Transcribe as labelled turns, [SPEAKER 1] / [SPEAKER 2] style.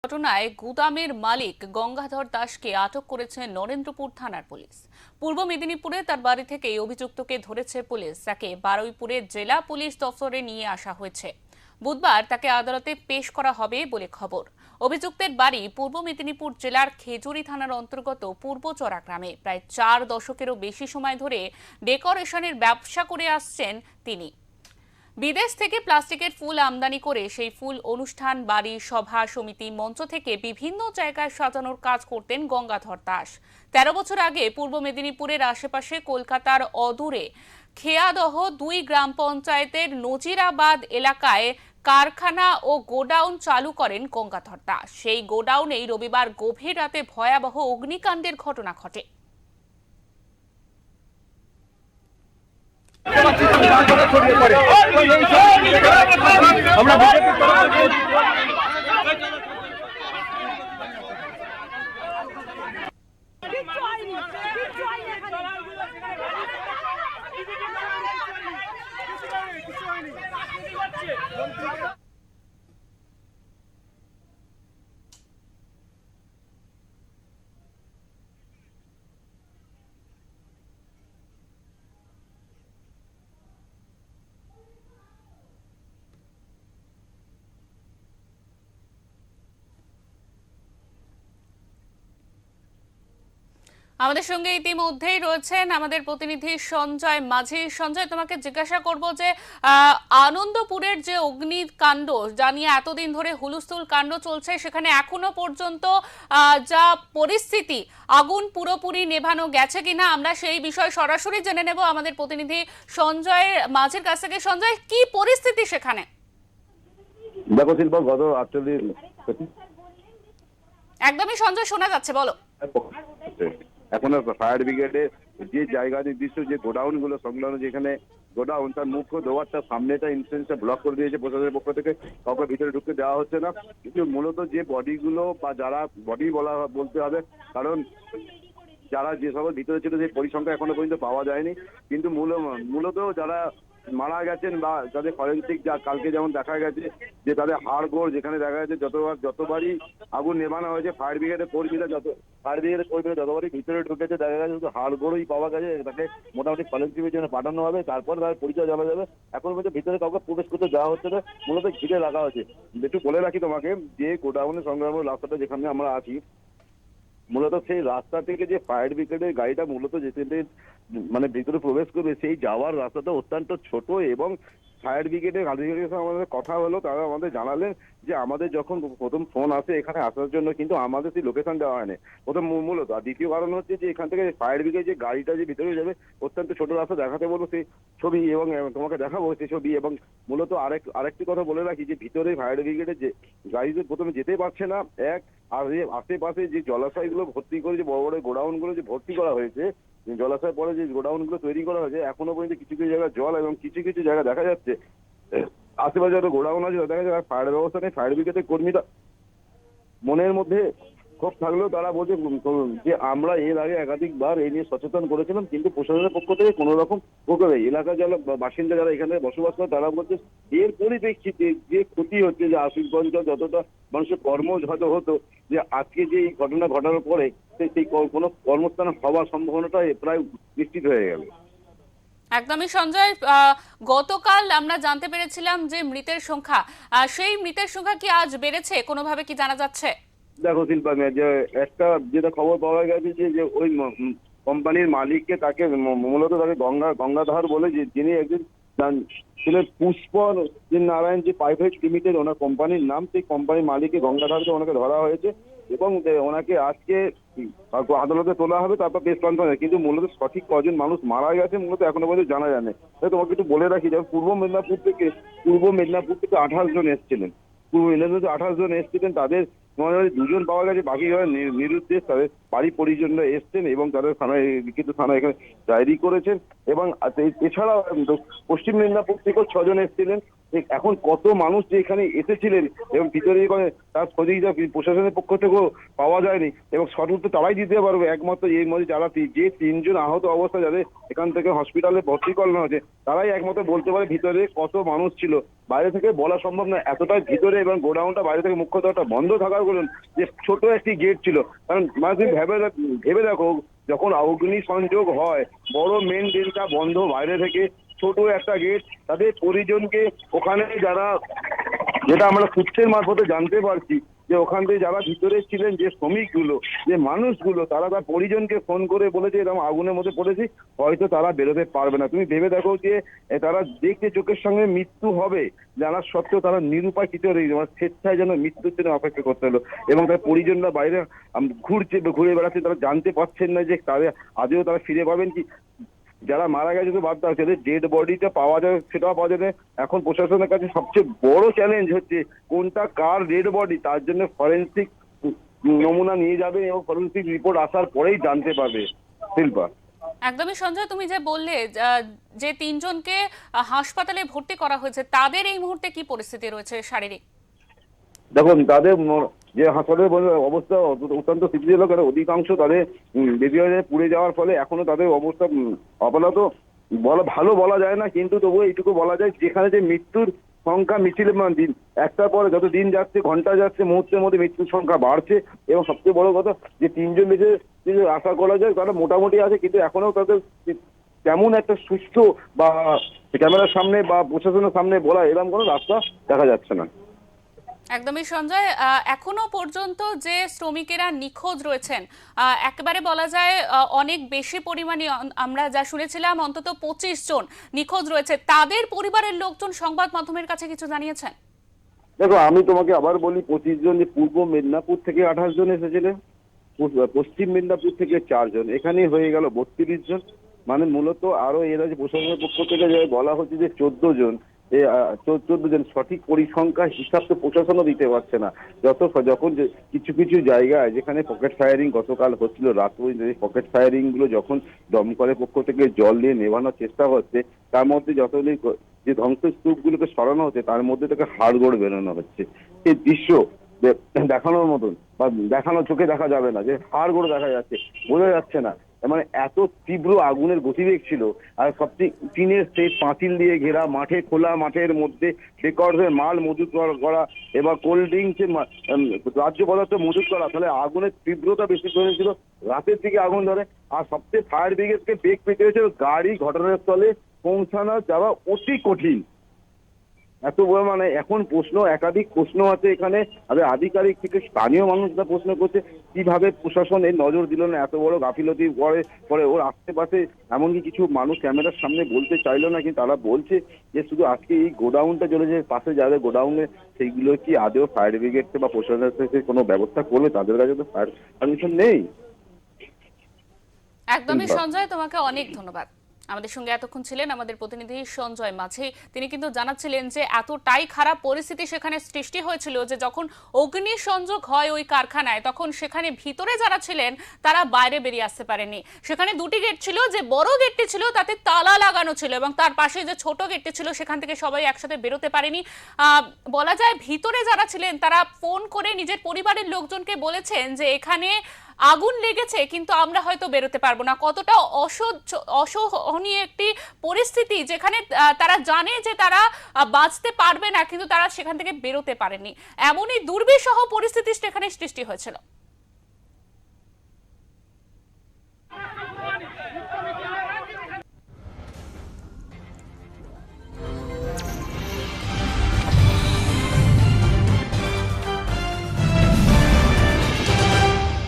[SPEAKER 1] ঘটনায় গুদামের মালিক গঙ্গাধর দাসকে আটক করেছে নরেন্দ্রপুর থানার পুলিশ। পূর্ব মেদিনীপুরে তার বাড়ি থেকে অভিযুক্তকে ধরেছে পুলিশ। তাকে বারুইপুরের জেলা পুলিশ দফতরে নিয়ে আসা হয়েছে। বুধবার তাকে আদালতে পেশ করা হবে বলে খবর। অভিযুক্তের বাড়ি পূর্ব মেদিনীপুর জেলার খেজুরি থানার অন্তর্গত পূর্বচড়া গ্রামে। প্রায় 4 দশকেরও বেশি সময় ধরে ডেকোরেশনের ব্যবসা করে আসছেন তিনি। বিদেশ থেকে প্লাস্টিকের ফুল আমদানি করে সেই ফুল অনুষ্ঠান, বাড়ি, সভা সমিতি, মঞ্চ থেকে বিভিন্ন জায়গায় সাজানোর কাজ করতেন গঙ্গাধর দাস। 13 বছর আগে পূর্ব মেদিনীপুরের আশেপাশে কলকাতার অদূরে খেয়াদহ 2 গ্রাম পঞ্চায়েতের নজিরাবাদ এলাকায় কারখানা ও গোডাউন চালু করেন গঙ্গাধর দাস। সেই গোডাউনেই রবিবার গভীর রাতে ভয়াবহ অগ্নিকাণ্ডের ঘটনা ঘটে।
[SPEAKER 2] আমরা
[SPEAKER 1] আমাদের সঙ্গে ইতিমধ্যেই রয়েছেন আমাদের প্রতিনিধি সঞ্জয় মাঝি। সঞ্জয়, তোমাকে জিজ্ঞাসা করব যে আনন্দপুরের যে অগ্নিকাণ্ড জানিয়ে এতদিন ধরে হুলস্থুল কাণ্ড চলছে, সেখানে এখনো পর্যন্ত যা পরিস্থিতি, আগুন পুরোপুরি নেভানো গেছে কিনা আমরা সেই বিষয়ে সরাসরি জেনে নেব আমাদের প্রতিনিধি সঞ্জয়ের মাঝির কাছ থেকে। সঞ্জয়, কি পরিস্থিতি সেখানে?
[SPEAKER 2] দেখো শিল্প, গত 48
[SPEAKER 1] একদমই সঞ্জয়, শোনা যাচ্ছে, বলো।
[SPEAKER 2] এখনো ফায়ার ব্রিগেডে যে জায়গা নির্দিষ্ট যে গোডাউন গুলো সংলগ্ন, যেখানে গোডাউন তার মুখ্য দোয়ারটা সামনেটা ইনফ্লুয়েন্সটা ব্লক করে দিয়েছে প্রশাসনের পক্ষ থেকে, কাউকে ভিতরে ঢুকতে দেওয়া হচ্ছে না। কিন্তু মূলত যে বডিগুলো বা যারা বডি বলতে হবে, কারণ যারা যে সকল ভিতরে ছিল সেই পরিসংখ্যা এখনো পর্যন্ত পাওয়া যায়নি। কিন্তু মূলত যারা মারা গেছেন বা যাদের ফরেন্সিক, যা কালকে যেমন দেখা গেছে যে তাদের হাড়গোড়, যেখানে দেখা গেছে যতবারই আগুন নেভানো হয়েছে ফায়ার ব্রিগেডের কর্মীরা যতবারই ভিতরে ঢুকেছে দেখা গেছে শুধু হাড়গোড়ই পাওয়া গেছে। তাকে মোটামুটি ফরেন্সিকের জন্য পাঠানো হবে, তারপর তার পরিচয় জানা যাবে। এখন পর্যন্ত ভিতরে কাউকে প্রবেশ করতে দেওয়া হচ্ছে না, মূলত ঘিরে রাখা হয়েছে। একটু বলে রাখি তোমাকে যে গোডাউনের সংগ্রাম রাস্তাটা যেখানে আমরা আছি, মূলত সেই রাস্তা থেকে যে ফায়ার ব্রিগেডের গাড়িটা মূলত যেতে মানে ভিতরে প্রবেশ করবে, সেই যাওয়ার রাস্তাটা অত্যন্ত ছোট। এবং ফায়ার ব্রিগেডের আধিকারিকের সাথে আমাদের কথা হলো, তারা আমাদের জানালেন যে আমাদের যখন প্রথম ফোন আসে এখানে আসার জন্য, কিন্তু আমাদের সেই লোকেশন দেওয়া হয়নি প্রথম মূলত। আর দ্বিতীয় কারণ হচ্ছে যে এখান থেকে ফায়ার ব্রিগেড যে গাড়িটা যে ভিতরে যাবে অত্যন্ত ছোট রাস্তা, দেখাতে বলবো সেই ছবি এবং তোমাকে দেখাবো সেই ছবি। এবং মূলত আরেকটি কথা বলে রাখি যে ভিতরে ফায়ার ব্রিগেডের যে গাড়িতে প্রথমে যেতে পারছে না, এক আর আশেপাশে যে জলাশয়গুলো ভর্তি করে, যে বড় বড় গোডাউন গুলো যে ভর্তি করা হয়েছে, জলাশয় পরে যে গোডাউন গুলো তৈরি করা হয়েছে, এখনো পর্যন্ত কিছু কিছু জায়গায় জল এবং কিছু কিছু জায়গায় দেখা যাচ্ছে আশেপাশে যত গোডাউন আছে দেখা যাচ্ছে ফায়ার ব্যবস্থা নেই। ফায়ার ব্রিগেডের কর্মীরা মনের মধ্যে ক্ষোভ থাকলেও তারা বলছে যে আমরা এর আগে একাধিকবার এই নিয়ে সচেতন করেছিলাম, কিন্তু প্রশাসনের পক্ষ থেকে কোনো রকম প্রকারে এলাকা যারা বাসিন্দা যারা এখানে বসবাস করে তারা বলছে এর পরিপ্রেক্ষিতে যে ক্ষতি হচ্ছে, যে আশিসগঞ্জ যতটা মানুষের কর্মযত হতো, যে আজকে যে এই ঘটনা ঘটানোর পরে সেই কোনো কর্মস্থান হওয়ার সম্ভাবনাটা প্রায় নিশ্চিত হয়ে গেল।
[SPEAKER 1] একদমই সঞ্জয়, গতকাল আমরা জানতে পেরেছিলাম যে মৃতের সংখ্যা, সেই মৃতের সংখ্যা কি আজ বেড়েছে, কোনোভাবে কি জানা যাচ্ছে?
[SPEAKER 2] দেখো শিল্পা, যে একটা যেটা খবর পাওয়া গেছে যে ওই কোম্পানির মালিককে, তাকে মূলত তাকে গঙ্গাধর বলে, যিনি একজন ছিলেন পুষ্প নারায়ণ যে প্রাইভেট লিমিটেড, ওনার কোম্পানির নাম। সেই কোম্পানির মালিককে গঙ্গাধরকে ওনাকে ধরা হয়েছে এবং ওনাকে আজকে আদালতে তোলা হবে, তারপর বেশ কনফারেন্স। কিন্তু মূলত সঠিক কজন মানুষ মারা গেছে মূলত এখনো পর্যন্ত জানা যায়নি। তোমাকে একটু বলে রাখি, যেমন পূর্ব মেদিনীপুর থেকে 28 জন এসেছিলেন, পূর্ব মেদিনীপুর 28 জন এসেছিলেন, তাদের 2 জন পাওয়া গেছে, বাকি নিরুদ্দেশ। তাদের বাড়ি পরিজনরা এসছেন এবং তাদের থানায় লিখিত থানায় এখানে ডায়েরি করেছেন। এবং এছাড়াও পশ্চিম মেদিনীপুর থেকেও 6 জন এসেছিলেন, এখন কত মানুষ যে এখানে এসেছিলেন এবং ভিতরে তার খোঁজই প্রশাসনের পক্ষ থেকেও পাওয়া যায়নি, এবং সঠিক তো তারাই দিতে পারবে একমাত্র এর মধ্যে যারা যে 3জন আহত অবস্থা যাদের এখান থেকে হসপিটালে ভর্তি করানো হয়েছে তারাই একমাত্র বলতে পারে ভিতরে কত মানুষ ছিল। বাইরে থেকে বলা সম্ভব না, এতটাই ভিতরে, এবং গোডাউনটা বাইরে থেকে মুখ্য দরজাটা বন্ধ থাকার বলুন যে ছোট একটি গেট ছিল। কারণ মানে তুমি ভেবে দেখো, যখন অগ্নি সংযোগ হয় বড় মেন গেটটা বন্ধ, বাইরে থেকে ছোট একটা গেট, তাদের পরিজনকে ওখানে যারা, যেটা আমরা সূত্রের মারফতে জানতে পারছি যে ওখান থেকে যারা ভিতরে ছিলেন, যে শ্রমিকগুলো, যে মানুষগুলো, তারা তার পরিজনকে ফোন করে বলেছে এরকম আগুনের মধ্যে পড়েছি, হয়তো তারা বেরোতে পারবে না। তুমি ভেবে দেখো যে তারা দেখতে চোখের সঙ্গে মৃত্যু হবে জানা সত্ত্বেও তারা নিরুপায় কিছু স্বেচ্ছায় যেন মৃত্যুর জন্য অপেক্ষা করতে হলো, এবং তার পরিজনরা বাইরে ঘুরে বেড়াচ্ছে, তারা জানতে পারছেন না যে তাদের আদেও তারা ফিরে পাবেন কি। যারা মারা গেছে তো বাদ দাও, সেদের ডেড বডিটা পাওয়া যাবে সেটাও পাওয়া যাবে। এখন প্রশাসনের কাছে সবচেয়ে বড় চ্যালেঞ্জ হচ্ছে কোনটা কার ডেড বডি, তার জন্য ফরেন্সিক নমুনা নিয়ে যাবে এবং ফরেন্সিক রিপোর্ট আসার পরেই জানতে পারবে। শিল্পা,
[SPEAKER 1] একদমই সঞ্জয়, তুমি যে বললে যে 3জনকে হাসপাতালে ভর্তি করা হয়েছে, তাদের এই মুহূর্তে কি পরিস্থিতি রয়েছে শারীরিক?
[SPEAKER 2] দেখুন তাদের যে হাসপাতালের অবস্থা অত্যন্ত স্থিতিশীল, কারণ অধিকাংশ তাদের বেবিয়ারে পুড়ে যাওয়ার ফলে এখনো তাদের অবস্থা আপাতত ভালো বলা যায় না, কিন্তু তবুও এইটুকু বলা যায় যেখানে যে মৃত্যুর সংখ্যা মিছিলে দিন একটার পরে যত দিন যাচ্ছে, ঘন্টা যাচ্ছে, মুহূর্তের মধ্যে মৃত্যুর সংখ্যা বাড়ছে, এবং সবচেয়ে বড় কথা যে 3জন বেঁচে আশা করা যায় তারা মোটামুটি আছে, কিন্তু এখনো তাদের তেমন একটা সুস্থ বা ক্যামেরার সামনে বা প্রশাসনের সামনে বলা এরকম কোনো রাস্তা দেখা যাচ্ছে না।
[SPEAKER 1] একদমই সঞ্জয়, এখনো পর্যন্ত যে শ্রমিকেরা নিখোঁজ রয়েছেন, একেবারে বলা যায় অনেক বেশি পরিমাণে, আমরা যা শুনেছিলাম অন্তত 25 জন নিখোঁজ রয়েছে, তাদের পরিবারের লোকজন সংবাদ মাধ্যমের কাছে কিছু জানিয়েছেন?
[SPEAKER 2] দেখো আমি তোমাকে আবার বলি, 25 জন, যে পূর্ব মেদিনীপুর থেকে 28 জন এসেছিলেন, পশ্চিম মেদিনীপুর থেকে 4 জন, এখানেই হয়ে গেল 32 জন। মানে মূলত আরো এরা যে প্রশাসনের পক্ষ থেকে যে বলা হচ্ছে যে 14 জন, 14 জন, সঠিক পরিসংখ্যা হিসাব তো প্রশাসনও দিতে পারছে না। যখন কিছু কিছু জায়গায় যেখানে পকেট ফায়ারিং গতকাল হচ্ছিল, রাত পকেট ফায়ারিং গুলো যখন দমকলের পক্ষ থেকে জল দিয়ে নেভানোর চেষ্টা হচ্ছে, তার মধ্যে যতগুলি যে ধ্বংসস্তূপ গুলোকে সরানো হচ্ছে তার মধ্যে থেকে হাড়গোড় বেরোনো হচ্ছে। এই দৃশ্য দেখানোর মতন বা দেখানোর চোখে দেখা যাবে না, যে হাড়গোড় দেখা যাচ্ছে, বোঝা যাচ্ছে না। মানে এত তীব্র আগুনের গতিবেগ ছিল, আর সবচেয়ে টিনের সেই পাঁচিল দিয়ে ঘেরা মাঠে, খোলা মাঠের মধ্যে রেকর্ডের মাল মজুত করা এবার কোল্ড ড্রিঙ্কসের রাজ্য পদার্থ মজুত করা, তাহলে আগুনের তীব্রতা বেশি ধরেছিল, রাতের দিকে আগুন ধরে। আর সবচেয়ে ফায়ার ব্রিগেডকে বেগ পেতে হয়েছে গাড়ি ঘটনাস্থলে পৌঁছানো যাওয়া অতি কঠিন। এত বড় মানে এখন একাধিক প্রশ্ন আছে এখানে, আধিকারিক থেকে স্থানীয় মানুষরা প্রশ্ন করছে কিভাবে প্রশাসন এর নজর দিল না, এত বড় গাফিলতি পরে ওর আশেপাশে এমনকি কিছু মানুষ ক্যামেরার সামনে বলতে চাইলো না, কিন্তু তারা বলছে যে শুধু আজকে এই গোডাউনটা চলেছে, পাশে যাদের গোডাউনে সেইগুলো কি আদেও ফায়ার ব্রিগেড বা প্রশাসনের থেকে কোনো ব্যবস্থা করবে? তাদের কাছে তো ফায়ার পারমিশন নেই।
[SPEAKER 1] একদমই সঞ্জয়, তোমাকে অনেক ধন্যবাদ। আমাদের সঙ্গে এতক্ষণ ছিলেন আমাদের প্রতিনিধি সঞ্জয় মাঝি। তিনি কিন্তু জানাচ্ছিলেন যে এতটাই খারাপ পরিস্থিতি সেখানে সৃষ্টি হয়েছিল যে যখন অগ্নি সংযোগ হয় ওই কারখানায়, তখন সেখানে ভিতরে যারা ছিলেন তারা বাইরে বেরিয়ে আসতে পারেনি। সেখানে দুটি গেট ছিল, যে বড় গেটটি ছিল তাতে তালা লাগানো ছিল, এবং তার পাশে যে ছোট গেটটি ছিল সেখান থেকে সবাই একসাথে বেরোতে পারেনি। বলা যায় ভিতরে যারা ছিলেন তারা ফোন করে নিজের পরিবারের লোকজনকে বলেছেন যে এখানে আগুন লেগেছে, কিন্তু আমরা হয়তো বেরোতে পারবো না। কতটা অসহনীয় একটি পরিস্থিতি, যেখানে তারা জানে যে তারা বাঁচতে পারবে না, কিন্তু তারা সেখান থেকে বেরোতে পারেনি। এমনই দুর্বিষহ পরিস্থিতি সেখানে সৃষ্টি হয়েছিল।